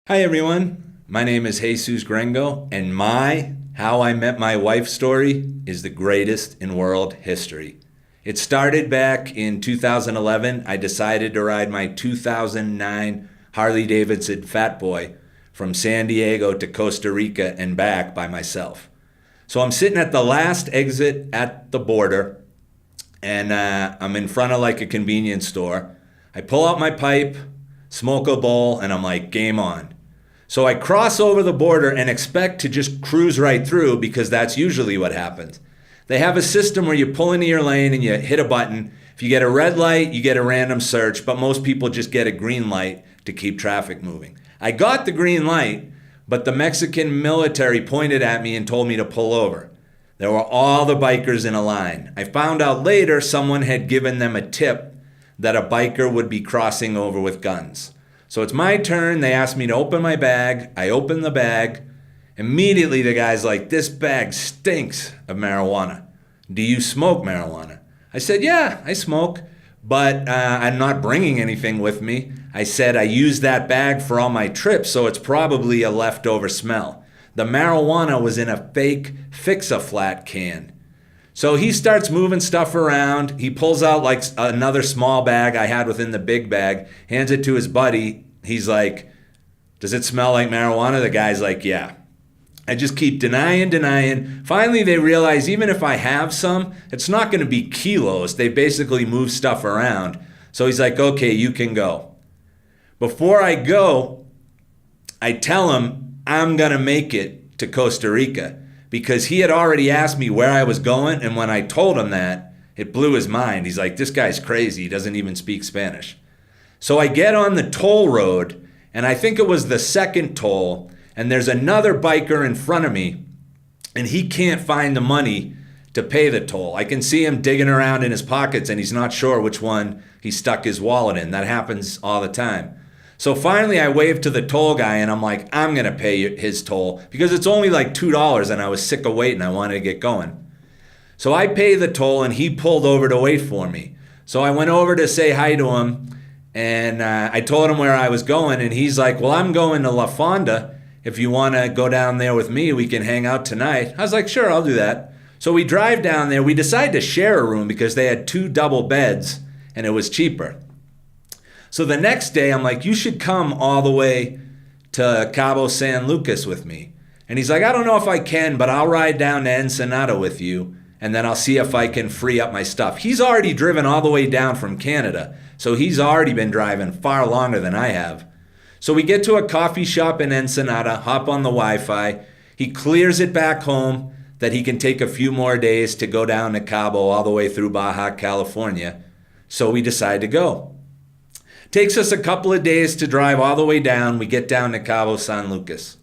Hi everyone, my name is Jesus Gringo, and my How I Met My Wife story is the greatest in world history. It started back in 2011. I decided to ride my 2009 Harley Davidson Fat Boy from San Diego to Costa Rica and back by myself. So I'm sitting at the last exit at the border, and I'm in front of like a convenience store. I pull out my pipe, smoke a bowl, and I'm like, game on. So I cross over the border and expect to just cruise right through because that's usually what happens. They have a system where you pull into your lane and you hit a button. If you get a red light, you get a random search, but most people just get a green light to keep traffic moving. I got the green light, but the Mexican military pointed at me and told me to pull over. There were all the bikers in a line. I found out later someone had given them a tip that a biker would be crossing over with guns. So it's my turn. They asked me to open my bag. I open the bag. Immediately the guy's like, "This bag stinks of marijuana. Do you smoke marijuana?" I said, "Yeah, I smoke, but I'm not bringing anything with me." I said, "I use that bag for all my trips, so it's probably a leftover smell." The marijuana was in a fake Fix-A-Flat can. So he starts moving stuff around. He pulls out like another small bag I had within the big bag, hands it to his buddy. He's like, "Does it smell like marijuana?" The guy's like, "Yeah." I just keep denying. Finally, they realize even if I have some, it's not going to be kilos. They basically move stuff around. So he's like, "Okay, you can go." Before I go, I tell him I'm going to make it to Costa Rica, because he had already asked me where I was going, and when I told him that, it blew his mind. He's like, "This guy's crazy. He doesn't even speak Spanish." So I get on the toll road, and I think it was the second toll, and there's another biker in front of me, and he can't find the money to pay the toll. I can see him digging around in his pockets, and he's not sure which one he stuck his wallet in. That happens all the time. So finally I waved to the toll guy and I'm like, I'm going to pay his toll because it's only like $2 and I was sick of waiting. I wanted to get going. So I pay the toll and he pulled over to wait for me. So I went over to say hi to him and I told him where I was going, and he's like, "Well, I'm going to La Fonda. If you want to go down there with me, we can hang out tonight." I was like, "Sure, I'll do that." So we drive down there. We decide to share a room because they had 2 double beds and it was cheaper. So the next day, I'm like, "You should come all the way to Cabo San Lucas with me." And he's like, "I don't know if I can, but I'll ride down to Ensenada with you, and then I'll see if I can free up my stuff." He's already driven all the way down from Canada, so he's already been driving far longer than I have. So we get to a coffee shop in Ensenada, hop on the Wi-Fi. He clears it back home that he can take a few more days to go down to Cabo all the way through Baja California. So we decide to go. Takes us a couple of days to drive all the way down. We get down to Cabo San Lucas.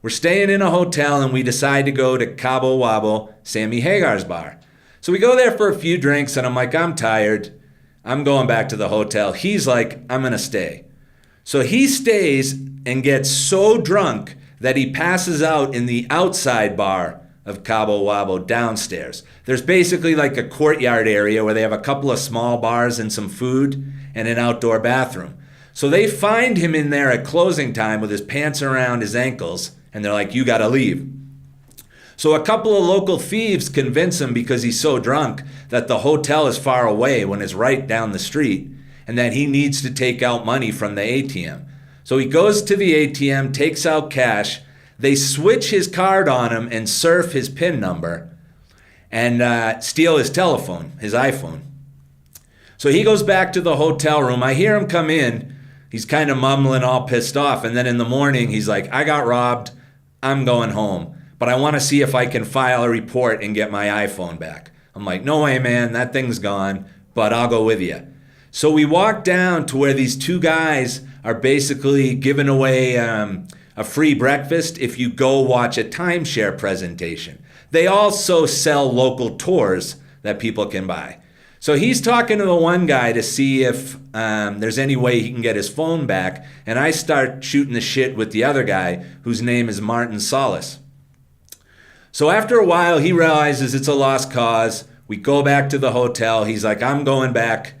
We're staying in a hotel and we decide to go to Cabo Wabo, Sammy Hagar's bar. So we go there for a few drinks and I'm like, "I'm tired. I'm going back to the hotel." He's like, "I'm going to stay." So he stays and gets so drunk that he passes out in the outside bar of Cabo Wabo downstairs. There's basically like a courtyard area where they have a couple of small bars and some food and an outdoor bathroom. So they find him in there at closing time with his pants around his ankles, and they're like, "You gotta leave." So a couple of local thieves convince him, because he's so drunk, that the hotel is far away when it's right down the street, and that he needs to take out money from the ATM. So he goes to the ATM, takes out cash. They switch his card on him and surf his PIN number and steal his telephone, his iPhone. So he goes back to the hotel room. I hear him come in. He's kind of mumbling, all pissed off. And then in the morning, he's like, "I got robbed. I'm going home. But I want to see if I can file a report and get my iPhone back." I'm like, "No way, man. That thing's gone, but I'll go with you." So we walk down to where these 2 guys are basically giving away a free breakfast if you go watch a timeshare presentation. They also sell local tours that people can buy. So he's talking to the one guy to see if there's any way he can get his phone back. And I start shooting the shit with the other guy, whose name is Martin Solis. So after a while, he realizes it's a lost cause. We go back to the hotel. He's like, "I'm going back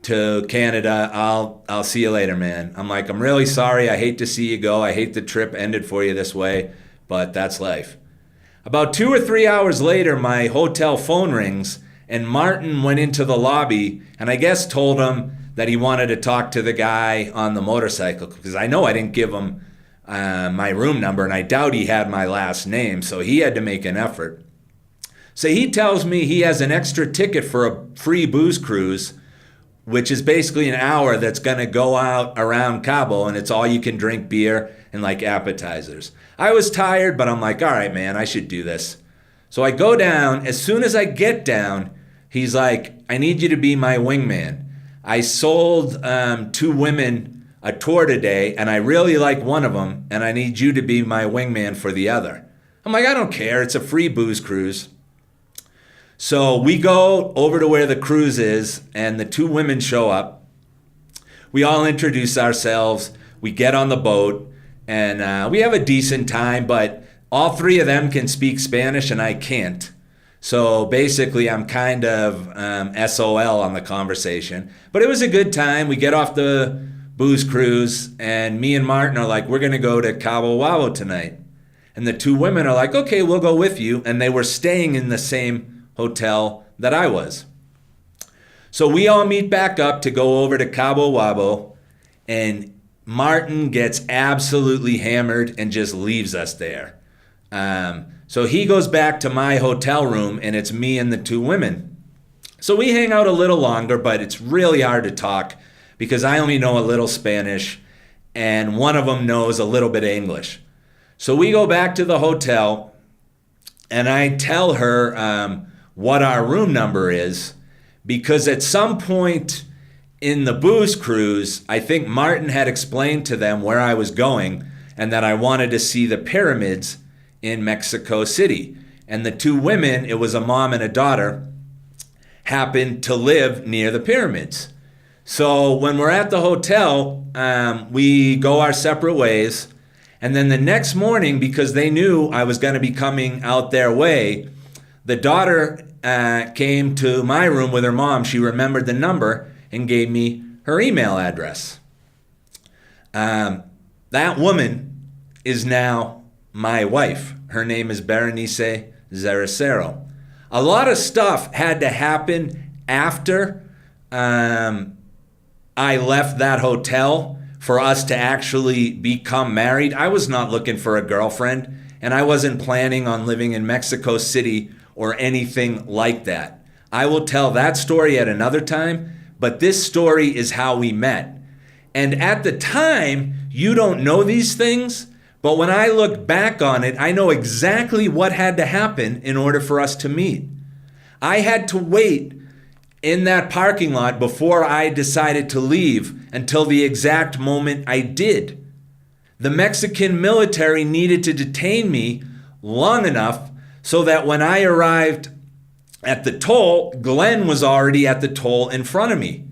to Canada. I'll see you later, man. I'm like, I'm really sorry. I hate to see you go. I hate the trip ended for you this way, but that's life. About 2 or 3 hours later, my hotel phone rings, and Martin went into the lobby and I guess told him that he wanted to talk to the guy on the motorcycle, because I know I didn't give him my room number, and I doubt he had my last name, so he had to make an effort. So he tells me he has an extra ticket for a free booze cruise, which is basically an hour that's going to go out around Cabo, and it's all you can drink beer and like appetizers. I was tired, but I'm like, all right, man, I should do this. So I go down. As soon as I get down, he's like, I need you to be my wingman. I sold 2 women a tour today, and I really like one of them, and I need you to be my wingman for the other. I'm like, I don't care. It's a free booze cruise. So we go over to where the cruise is, and the 2 women show up. We all introduce ourselves. We get on the boat, and we have a decent time, but all 3 of them can speak Spanish, and I can't. So basically, I'm kind of SOL on the conversation. But it was a good time. We get off the booze cruise, and me and Martin are like, we're going to go to Cabo Wabo tonight. And the 2 women are like, okay, we'll go with you. And they were staying in the same hotel that I was. So we all meet back up to go over to Cabo Wabo, and Martin gets absolutely hammered and just leaves us there. So he goes back to my hotel room, and it's me and the 2 women. So we hang out a little longer, but it's really hard to talk because I only know a little Spanish, and one of them knows a little bit of English. So we go back to the hotel, and I tell her what our room number is, because at some point in the booze cruise, I think Martin had explained to them where I was going and that I wanted to see the pyramids in Mexico City. And the 2 women, it was a mom and a daughter, happened to live near the pyramids. So when we're at the hotel, we go our separate ways. And then the next morning, because they knew I was going to be coming out their way, the daughter came to my room with her mom. She remembered the number and gave me her email address. That woman is now my wife. Her name is Berenice Zaracero. A lot of stuff had to happen after I left that hotel for us to actually become married. I was not looking for a girlfriend, and I wasn't planning on living in Mexico City or anything like that. I will tell that story at another time, but this story is how we met. And at the time, you don't know these things, but when I look back on it, I know exactly what had to happen in order for us to meet. I had to wait in that parking lot before I decided to leave until the exact moment I did. The Mexican military needed to detain me long enough so that when I arrived at the toll, Glenn was already at the toll in front of me.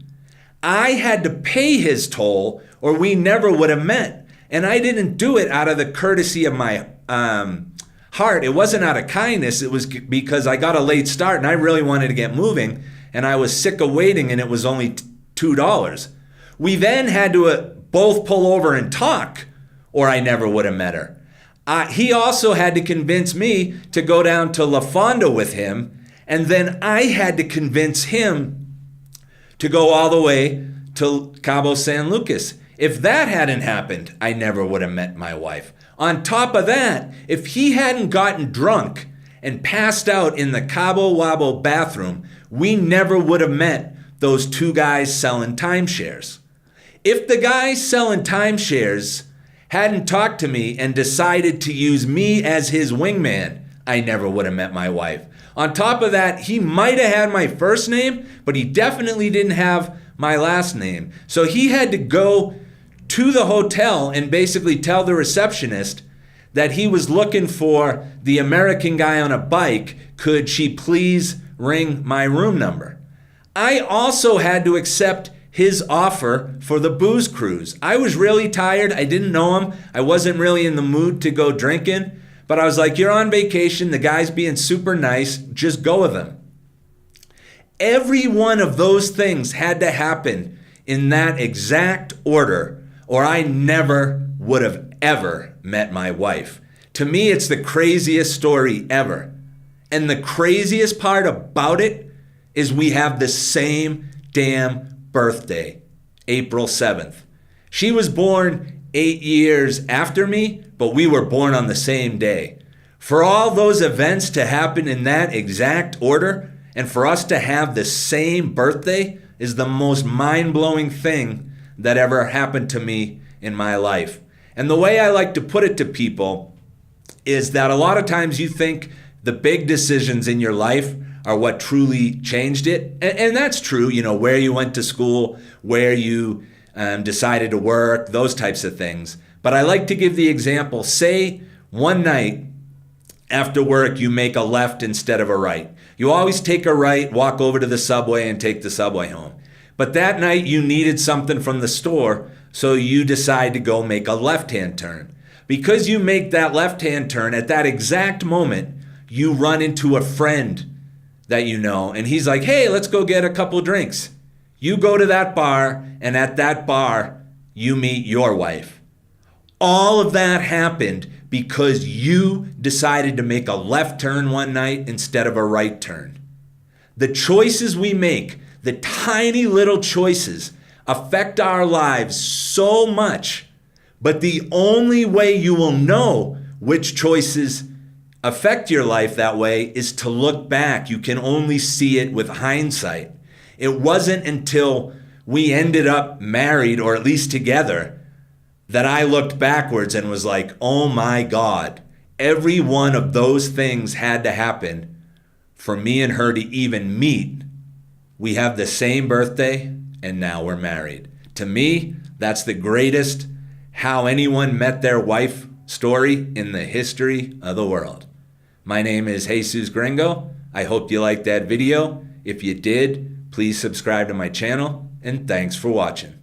I had to pay his toll or we never would have met. And I didn't do it out of the courtesy of my heart. It wasn't out of kindness. It was because I got a late start and I really wanted to get moving. And I was sick of waiting, and it was only $2. We then had to both pull over and talk, or I never would have met her. He also had to convince me to go down to La Fonda with him, and then I had to convince him to go all the way to Cabo San Lucas. If that hadn't happened, I never would have met my wife. On top of that, if he hadn't gotten drunk and passed out in the Cabo Wabo bathroom, we never would have met those 2 guys selling timeshares. If the guys selling timeshares hadn't talked to me and decided to use me as his wingman, I never would have met my wife. On top of that, he might have had my first name, but he definitely didn't have my last name. So he had to go to the hotel and basically tell the receptionist that he was looking for the American guy on a bike. Could she please ring my room number? I also had to accept his offer for the booze cruise. I was really tired. I didn't know him. I wasn't really in the mood to go drinking, but I was like, you're on vacation. The guy's being super nice. Just go with him. Every one of those things had to happen in that exact order, or I never would have ever met my wife. To me, it's the craziest story ever. And the craziest part about it is we have the same damn birthday, April 7th. She was born 8 years after me, but we were born on the same day. For all those events to happen in that exact order, and for us to have the same birthday, is the most mind-blowing thing that ever happened to me in my life. And the way I like to put it to people is that a lot of times you think the big decisions in your life are what truly changed it. And that's true, where you went to school, where you decided to work, those types of things. But I like to give the example, say one night after work you make a left instead of a right. You always take a right, walk over to the subway and take the subway home. But that night you needed something from the store, so you decide to go make a left-hand turn. Because you make that left-hand turn, at that exact moment, you run into a friend that you know, and he's like, hey, let's go get a couple drinks. You go to that bar, and at that bar, you meet your wife. All of that happened because you decided to make a left turn one night instead of a right turn. The choices we make, the tiny little choices, affect our lives so much, but the only way you will know which choices affect your life that way is to look back. You can only see it with hindsight. It wasn't until we ended up married, or at least together, that I looked backwards and was like, oh my God, every one of those things had to happen for me and her to even meet. We have the same birthday, and now we're married. To me, that's the greatest how anyone met their wife story in the history of the world. My name is Jesus Gringo. I hope you liked that video. If you did, please subscribe to my channel, and thanks for watching.